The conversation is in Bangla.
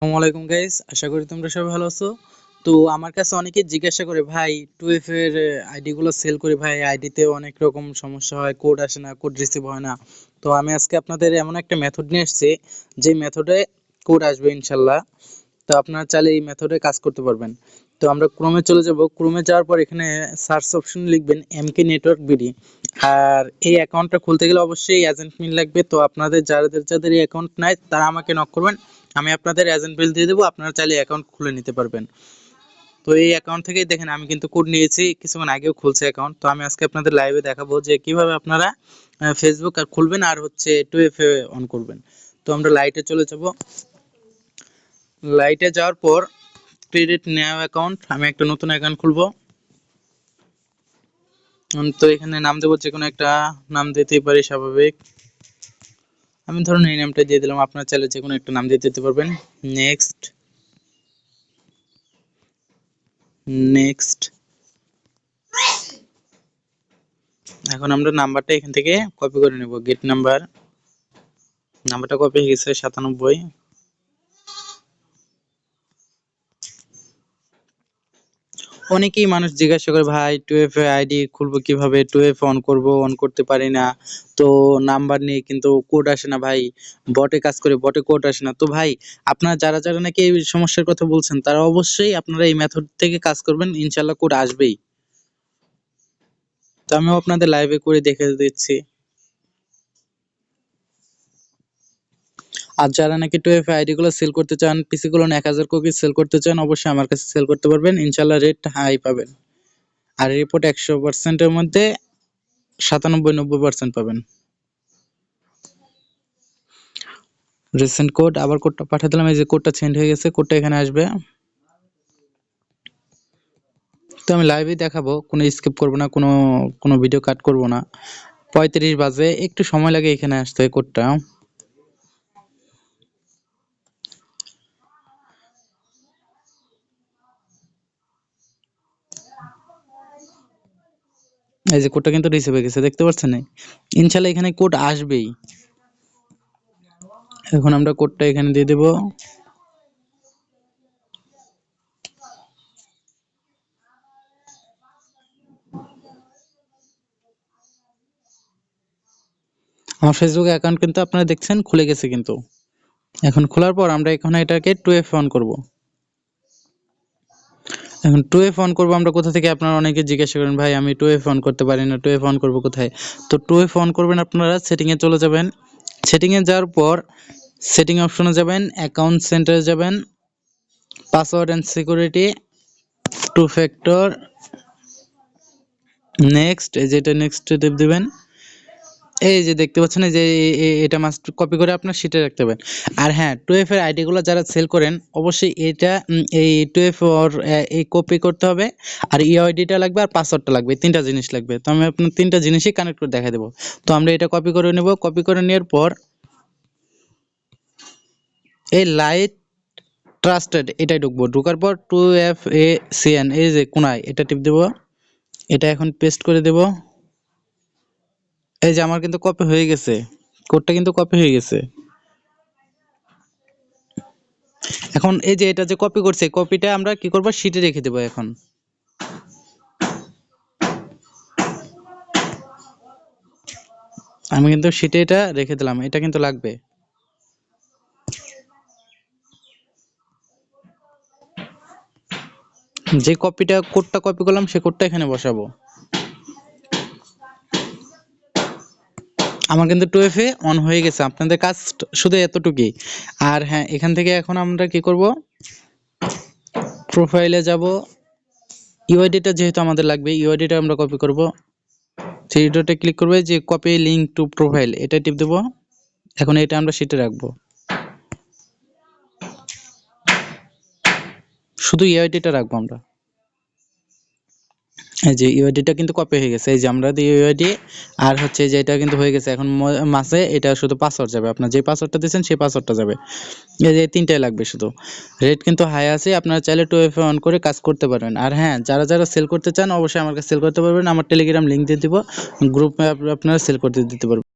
আসসালামু আলাইকুম গাইস, আশা করি তোমরা সবাই ভালো আছো। তো আমার কাছে অনেকেই জিজ্ঞাসা করে, ভাই টুয়েলভ এর আইডি গুলো সেল করে ভাই, আইডিতে অনেক রকম সমস্যা হয়, কোড আসে না, কোড রিসিভ হয় না। তো আমি আজকে আপনাদের এমন একটা মেথড নিয়ে এসেছি যে মেথডে কোড আসবে ইনশাল্লাহ। তো আপনারা চাইলে এই মেথডে কাজ করতে পারবেন। তো আমরা ক্রোমে চলে যাব। ক্রোমে যাওয়ার পর এখানে সার্চ অপশন লিখবেন এমকে নেটওয়ার্ক বিডি। আর এই অ্যাকাউন্টটা খুলতে গেলে অবশ্যই এজেন্ট মিল লাগবে। তো আপনাদের যাদের যাদের এই অ্যাকাউন্ট নাই তারা আমাকে নক করবেন, আমি আপনাদের এজেন্ট বিল দিয়ে দেবো, আপনারা চাইলে অ্যাকাউন্ট খুলে নিতে পারবেন। তো এই অ্যাকাউন্ট থেকেই দেখেন আমি কিন্তু কোড নিয়েছি, কিছুক্ষণ আগেও খুলছে অ্যাকাউন্ট। তো আমি আজকে আপনাদের লাইভে দেখাবো যে কিভাবে আপনারা ফেসবুক আর খুলবেন আর হচ্ছে টুয়েলভ অন করবেন। তো আমরা লাইটে চলে যাব। লাইটে যাওয়ার পর ক্রেডিট নেওয়া অ্যাকাউন্ট, আমি একটা নতুন অ্যাকাউন্ট খুলবো। তো এখানে নাম দেবো, যে কোনো একটা নাম দিতেই পারি স্বাভাবিক। আমি ধরুন এই নামটা দিয়ে দিলাম, আপনারা চাইলে যে কোনো একটা নাম দিয়ে দিতে পারবেন। নেক্সট নেক্সট এখন আমরা নাম্বারটা এখান থেকে কপি করে নেব। গেট নাম্বারটা কপি হয়ে গেছে 97। অনেকেই মানুষ জিজ্ঞাসা করে, ভাই টুয়েলভ আইডি খুলবো কিভাবে, টুয়েলভ অন করব, অন করতে পারি না। তো নাম্বার নিয়ে কিন্তু কোড আসে না ভাই, বটে কাজ করে, বটে কোড আসে না। তো ভাই আপনারা যারা যারা নাকি এই সমস্যার কথা বলছেন তারা অবশ্যই আপনারা এই মেথড থেকে কাজ করবেন, ইনশাল্লাহ কোড আসবেই। তো আমিও আপনাদের লাইভে করে দেখে দিচ্ছি। আর যারা নাকি টুয়েলভ আইডি গুলো সেল করতে চান, পিসি গুলো 1000 কপি সেল করতে চান, অবশ্যই আমার কাছে সেল করতে পারবেন, ইনশাল্লাহ রেট হাই পাবেন। আর রিপোর্ট 100% এর মধ্যে 97-90% পাবেন। রিসেন্ট কোড, আবার কোডটা পাঠিয়ে দিলাম, এই যে কোডটা চেঞ্জ হয়ে গেছে, কোডটা এখানে আসবে। তো আমি লাইভে দেখাবো, কোনো স্কিপ করব না, কোনো কোনো ভিডিও কাট করব না। 35 বাজে, একটু সময় লাগে এখানে আসতে কোডটা। এই যে কোডটা কিন্তু রিসিভ হয়ে গেছে, দেখতে পাচ্ছেন? ইনশাআল্লাহ এখানে কোড আসবেই। এখন আমরা কোডটা এখানে দিয়ে দেব। আমার ফেসবুক অ্যাকাউন্ট কিন্তু আপনারা দেখছেন খুলে গেছে কিন্তু। এখন খোলার পর আমরা এখানে এটাকে 2F অন করব। এখন 2F অন করব আমরা কোথা থেকে, আপনারা অনেকে জিজ্ঞাসা করেন, ভাই আমি 2F অন করতে পারি না, 2F অন করব কোথায়? তো 2F অন করবেন আপনারা সেটিং এ চলে যাবেন। সেটিং এ যাওয়ার পর সেটিং অপশনে যাবেন, অ্যাকাউন্ট সেন্টারে যাবেন, password and security, two factor, next, এই যে এটা নেক্সট টিপ দিবেন। এই যে দেখতে পাচ্ছেন, এই যে এটা মাস্ট কপি করে আপনার শিটে রাখতে হবে। আর হ্যাঁ, 2F এর আইডি গুলো যারা সেল করেন অবশ্যই এটা এই 2F ওর এই কপি করতে হবে। আর ইউআইডিটা লাগবে আর পাসওয়ার্ডটা লাগবে, তিনটা জিনিস লাগবে। তো আমি আপনার তিনটা জিনিসই কানেক্ট করে দেখাই দেবো। তো আমরা এটা কপি করে নেব। কপি করে নেওয়ার পর এই লাইট ট্রাস্টেড এটাই ঢুকবো। ঢোকার পর 2FACN এই যে কোনায় এটা টিপ দেব। এটা এখন পেস্ট করে দেব। এই যে আমার কিন্তু কপি হয়ে গেছে, কোডটা কিন্তু কপি হয়ে গেছে। এখন এই যে এটা যে কপি করছে, কপিটা আমরা কি করব, শিটে রেখে দেব। এখন আমি কিন্তু শিটে এটা রেখে দিলাম, এটা কিন্তু লাগবে। যে কপিটা কোডটা কপি করলাম সে কোডটা এখানে বসাবো। আমার কিন্তু 2FA অন হয়ে গেছে, আপনাদের কাজ শুধু এতটুকুই। আর হ্যাঁ, এখান থেকে এখন আমরা কি করব, প্রোফাইলে যাব। ইউআইডিটা যেহেতু আমাদের লাগবে, ইউআইডিটা আমরা কপি করব। থ্রি ডটে ক্লিক করবে, যে কপি লিংক টু প্রোফাইল এটা টিপ দেব। এখন এটা আমরা শিটে রাখবো, শুধু ইউআইডিটা রাখবো আমরা। এই যে ইউআইডিটা কিন্তু কপি হয়ে গেছে, এই যে আমরা দিয়ে ইউআইডি আর হচ্ছে যে এটা কিন্তু হয়ে গেছে। এখন মাসে এটা শুধু পাসওয়ার্ড যাবে, আপনার যে পাসওয়ার্ডটা দিয়েছেন সেই পাসওয়ার্ডটা যাবে। এই যে তিনটাই লাগবে শুধু। রেট কিন্তু হাই আছে, আপনারা চাইলে 2FA অন করে কাজ করতে পারবেন। আর হ্যাঁ, যারা যারা সেল করতে চান অবশ্যই আমার কাছে সেল করতে পারবেন, আমার টেলিগ্রাম লিংক দিয়ে দিব, গ্রুপে আপনারা সেল করতে দিতে পারবেন।